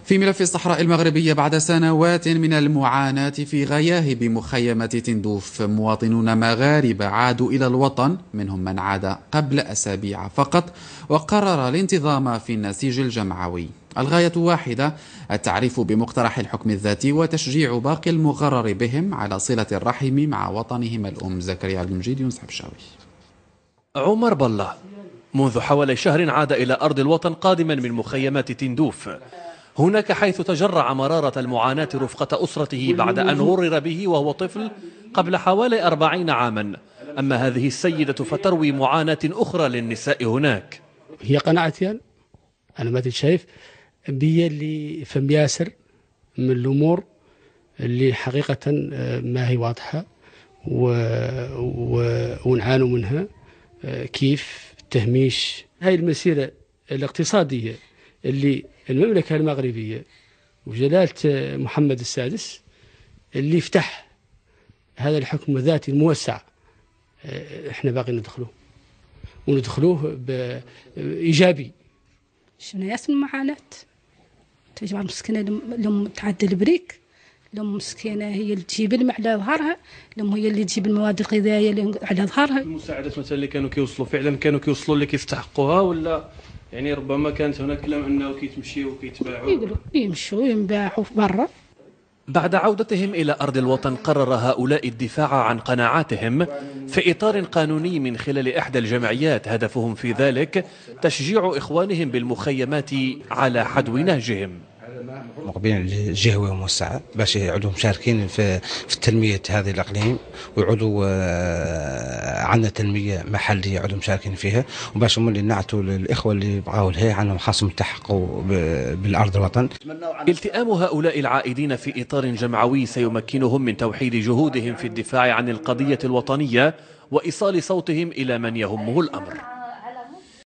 في ملف الصحراء المغربية، بعد سنوات من المعاناة في غياهب مخيمة تندوف، مواطنون مغاربة عادوا إلى الوطن، منهم من عاد قبل أسابيع فقط وقرر الانتظام في النسيج الجمعوي. الغاية واحدة: التعريف بمقترح الحكم الذاتي وتشجيع باقي المغرر بهم على صلة الرحم مع وطنهم الأم. زكريا عبد المجيد، يونس حبشاوي. عمر بالله منذ حوالي شهر عاد إلى أرض الوطن قادما من مخيمات تندوف، هناك حيث تجرع مرارة المعاناة رفقة أسرته بعد أن غرر به وهو طفل قبل حوالي 40 عاما. أما هذه السيدة فتروي معاناة أخرى للنساء هناك. هي قناعتي أنا ما شايف بيا اللي فم ياسر من الأمور اللي حقيقة ما هي واضحة ونعانوا منها، كيف تهميش هاي المسيرة الاقتصادية اللي المملكة المغربية وجلالة محمد السادس اللي يفتح هذا الحكم الذاتي الموسع. احنا باقي وندخلوه بإيجابي. شنو ياسم المعاناة؟ تجمع مسكينة لهم تعدي البريك، لهم مسكينة هي اللي تجيب الماء على ظهرها، لهم هي اللي تجيب المواد الغذائية على ظهرها. المساعدات مثلا اللي كانوا كيوصلوا فعلا كانوا كيوصلوا اللي كيستحقوها، ولا يعني ربما كانت هناك كلام انه كيتمشيوا وكيتباعوا؟ يقولوا يمشوا وينباعوا برا. بعد عودتهم إلى أرض الوطن قرر هؤلاء الدفاع عن قناعاتهم في إطار قانوني من خلال إحدى الجمعيات، هدفهم في ذلك تشجيع إخوانهم بالمخيمات على حدو نهجهم. مقبلين لجهوية موسعة باش يعودوا مشاركين في تنمية هذه الإقليم، ويعودوا عندنا تنمية محلية يعودوا مشاركين فيها، وباش هم اللي نعتوا للإخوة اللي بغاو لها عنهم خاصهم يلتحقوا بالأرض الوطن. التئام هؤلاء العائدين في إطار جمعوي سيمكنهم من توحيد جهودهم في الدفاع عن القضية الوطنية وإيصال صوتهم إلى من يهمه الأمر.